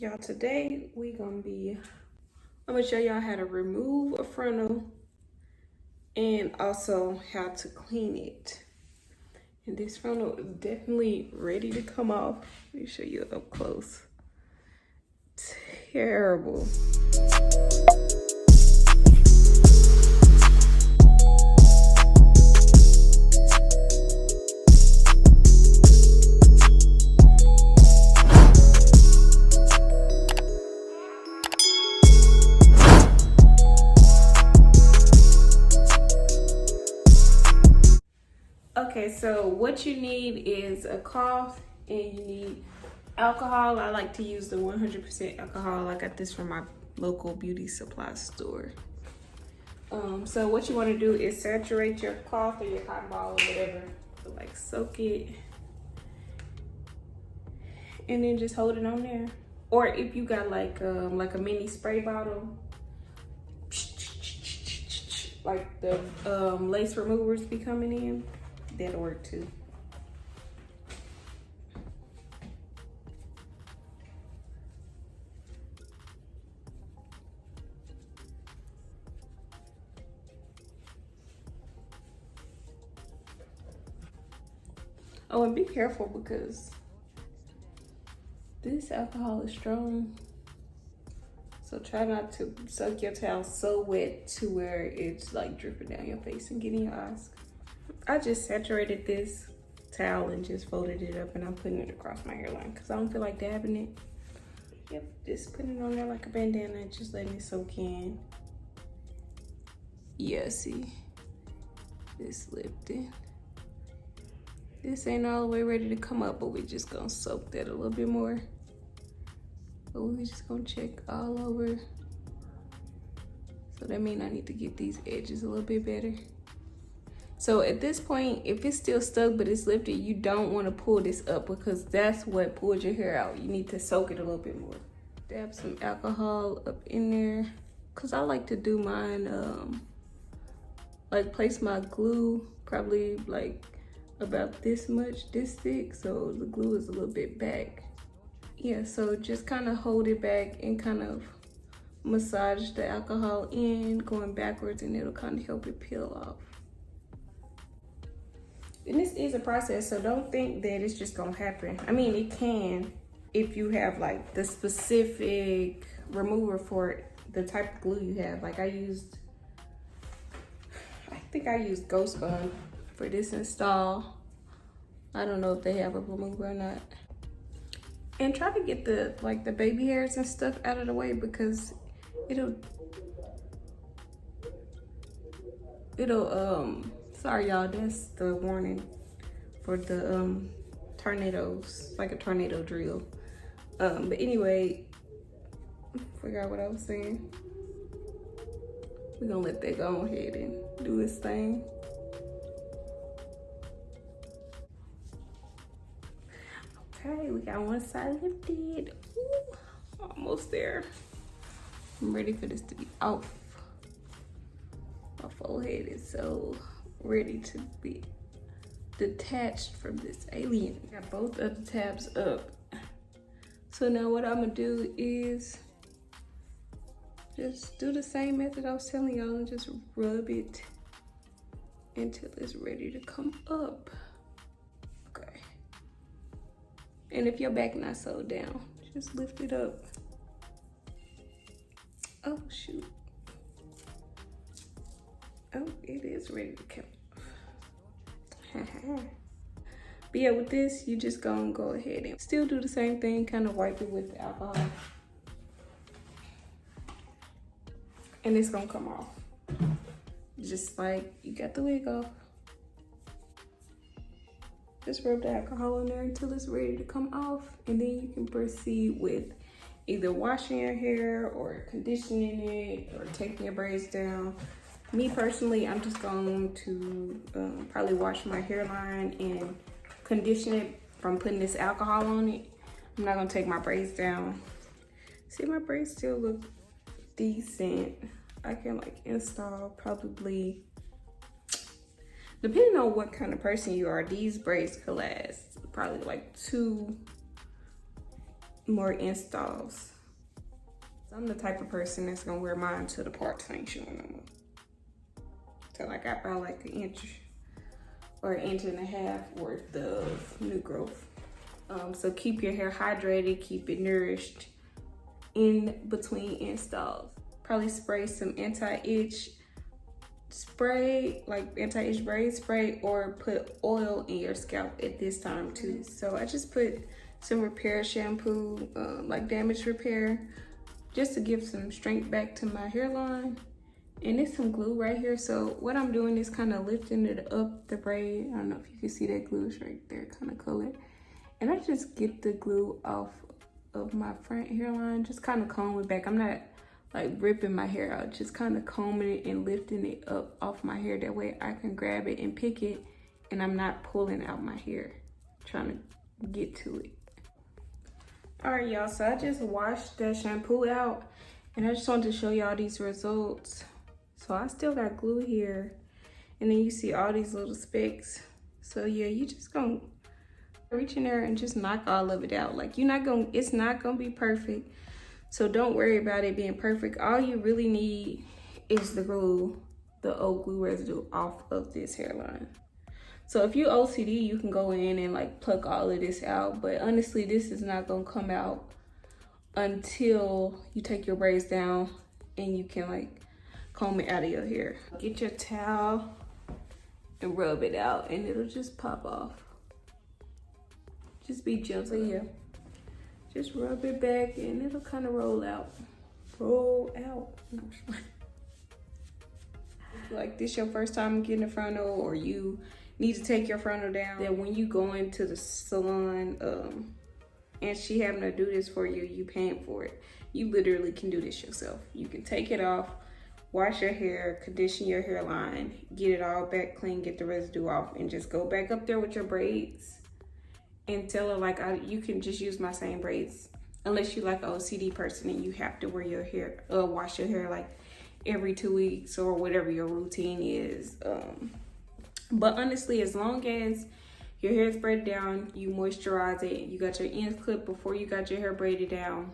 Y'all, today I'm gonna show y'all how to remove a frontal and also how to clean it. And this frontal is definitely ready to come off. Let me show you up close. Terrible. Okay, so what you need is a cloth and you need alcohol. I like to use the 100% alcohol. I got this from my local beauty supply store. So what you want to do is saturate your cloth or your cotton ball or whatever. So like soak it and then just hold it on there. Or if you got like a mini spray bottle, like the lace removers be coming in, that'll work too. Oh, and be careful because this alcohol is strong. So try not to soak your towel so wet to where it's like dripping down your face and getting your eyes. I just saturated this towel and just folded it up and I'm putting it across my hairline because I don't feel like dabbing it. Yep, just putting it on there like a bandana and just letting it soak in. Yeah, see, this slipped in. This ain't all the way ready to come up, but we just gonna soak that a little bit more. But we just gonna check all over. So that means I need to get these edges a little bit better. So at this point, if it's still stuck but it's lifted, you don't want to pull this up because that's what pulled your hair out. You need to soak it a little bit more. Dab some alcohol up in there. Cause I like to do mine, like place my glue probably like about this much, this thick, so the glue is a little bit back. Yeah, so just kind of hold it back and kind of massage the alcohol in, going backwards, and it'll kind of help it peel off. And this is a process, so don't think that it's just gonna happen. I mean, it can if you have like the specific remover for it, the type of glue you have. Like I think I used Ghost Bond for this install. I don't know if they have a remover or not. And try to get the baby hairs and stuff out of the way because it'll sorry y'all, that's the warning for the tornadoes, like a tornado drill. But anyway, I forgot what I was saying. We're gonna let that go ahead and do its thing. Okay, we got one side lifted. Ooh, almost there. I'm ready for this to be off. My forehead is so ready to be detached from this alien. Got both of the tabs up. So now what I'm gonna do is just do the same method I was telling y'all and just rub it until it's ready to come up. Okay. And if your back not sewed down, just lift it up. Oh shoot. Oh, it is ready to come off. But yeah, with this, you just gonna go ahead and still do the same thing, kind of wipe it with the alcohol. And it's gonna come off. Just like you got the wig off. Just rub the alcohol in there until it's ready to come off. And then you can proceed with either washing your hair or conditioning it or taking your braids down. Me personally, I'm just going to probably wash my hairline and condition it from putting this alcohol on it. I'm not gonna take my braids down. See, my braids still look decent. I can like install probably, depending on what kind of person you are, these braids could last probably like 2 more installs. So I'm the type of person that's gonna wear mine to the parts. I ain't showing no more. So like I got like an inch or an inch and a half worth of new growth. So keep your hair hydrated, keep it nourished in between installs. Probably spray some anti-itch spray, like anti-itch braid spray, or put oil in your scalp at this time too. So I just put some repair shampoo, like damage repair, just to give some strength back to my hairline. And there's some glue right here. So what I'm doing is kind of lifting it up the braid. I don't know if you can see that glue is right there, kind of colored. And I just get the glue off of my front hairline, just kind of comb it back. I'm not like ripping my hair out, just kind of combing it and lifting it up off my hair. That way I can grab it and pick it, and I'm not pulling out my hair, trying to get to it. All right, y'all, so I just washed that shampoo out, and I just wanted to show y'all these results. So I still got glue here, and then you see all these little specks. So yeah, you just gonna reach in there and just knock all of it out. Like it's not gonna be perfect. So don't worry about it being perfect. All you really need is the glue, the old glue residue off of this hairline. So if you OCD, you can go in and like pluck all of this out. But honestly, this is not gonna come out until you take your braids down and you can like comb it out of your hair. Get your towel and rub it out and it'll just pop off. Just be gentle here. Just rub it back and it'll kind of roll out. Roll out. No, like this your first time getting a frontal, or you need to take your frontal down, then when you go into the salon and she having to do this for you, you paying for it. You literally can do this yourself. You can take it off, wash your hair, condition your hairline, get it all back clean, get the residue off, and just go back up there with your braids and tell her like, you can just use my same braids, unless you like an OCD person and you have to wear your hair, wash your hair like every 2 weeks or whatever your routine is. But honestly, as long as your hair is braided down, you moisturize it, you got your ends clipped before you got your hair braided down,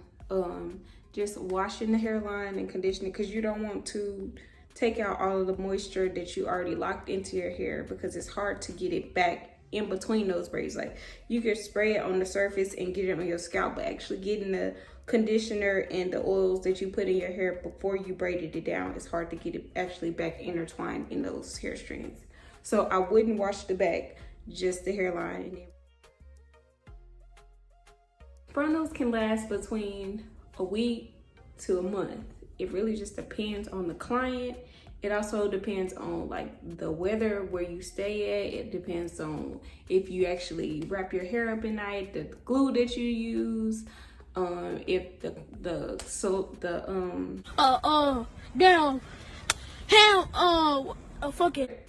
just washing the hairline and conditioning, because you don't want to take out all of the moisture that you already locked into your hair, because it's hard to get it back in between those braids. Like you could spray it on the surface and get it on your scalp, but actually getting the conditioner and the oils that you put in your hair before you braided it down, it's hard to get it actually back intertwined in those hair strands. So I wouldn't wash the back, just the hairline. Frontals can last between a week to a month. It really just depends on the client. It also depends on like the weather where you stay at. It depends on if you actually wrap your hair up at night, the glue that you use, if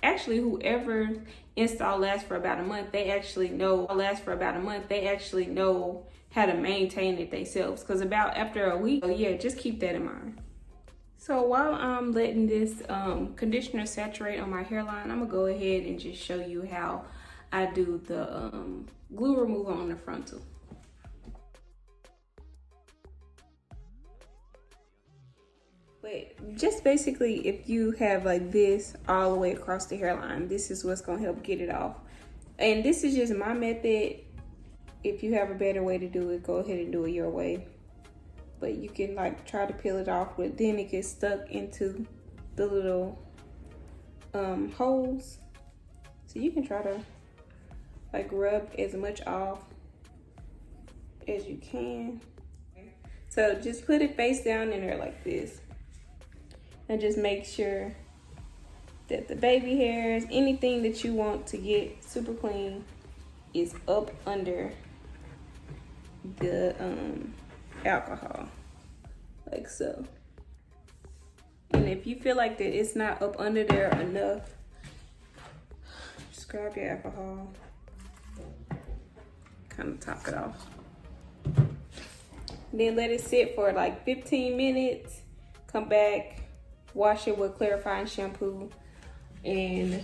actually whoever install lasts for about a month, they actually know how to maintain it themselves. Because about after a week, yeah, just keep that in mind. So while I'm letting this conditioner saturate on my hairline, I'm gonna go ahead and just show you how I do the glue removal on the frontal. But just basically, if you have like this all the way across the hairline, this is what's gonna help get it off. And this is just my method. If you have a better way to do it, go ahead and do it your way. But you can like try to peel it off, but then it gets stuck into the little holes. So you can try to like rub as much off as you can. So just put it face down in there like this. And just make sure that the baby hairs, anything that you want to get super clean, is up under the alcohol, like so. And if you feel like that it's not up under there enough, just grab your alcohol, kind of top it off. Then let it sit for like 15 minutes, come back, wash it with clarifying shampoo, and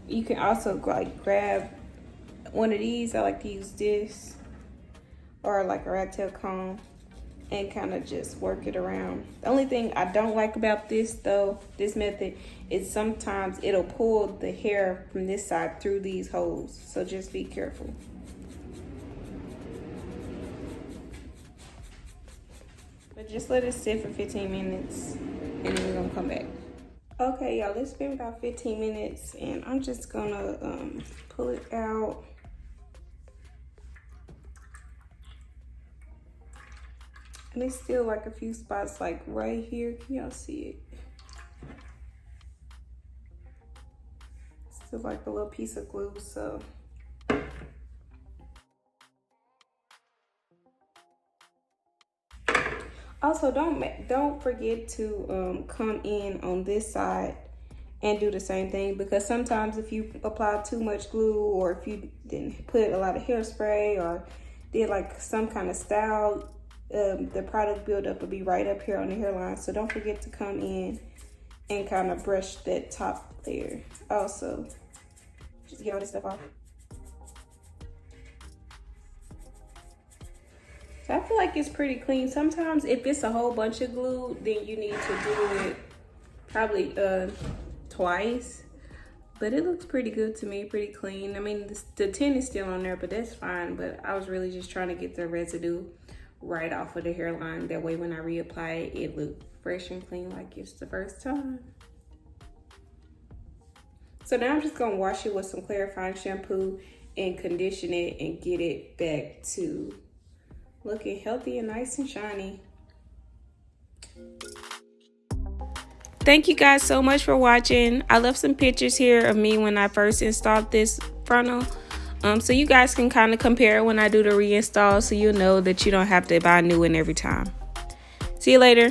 you can also like grab one of these. I like to use this or like a rat tail comb and kind of just work it around. The only thing I don't like about this though, this method, is sometimes it'll pull the hair from this side through these holes. So just be careful. But just let it sit for 15 minutes and then we're gonna come back. Okay, y'all, it's been about 15 minutes and I'm just gonna pull it out. And it's still like a few spots like right here. Can y'all see it? Still like a little piece of glue, so. Also, don't forget to come in on this side and do the same thing, because sometimes if you apply too much glue, or if you didn't put a lot of hairspray or did like some kind of style, the product buildup will be right up here on the hairline. So don't forget to come in and kind of brush that top layer. Also, just get all this stuff off. So I feel like it's pretty clean. Sometimes if it's a whole bunch of glue, then you need to do it probably twice. But it looks pretty good to me, pretty clean. I mean, the tint is still on there, but that's fine. But I was really just trying to get the residue right off of the hairline. That way when I reapply it, it looked fresh and clean like it's the first time. So now I'm just gonna wash it with some clarifying shampoo and condition it and get it back to looking healthy and nice and shiny. Thank you guys so much for watching. I left some pictures here of me when I first installed this frontal. So you guys can kind of compare when I do the reinstall, so you'll know that you don't have to buy a new one every time. See you later.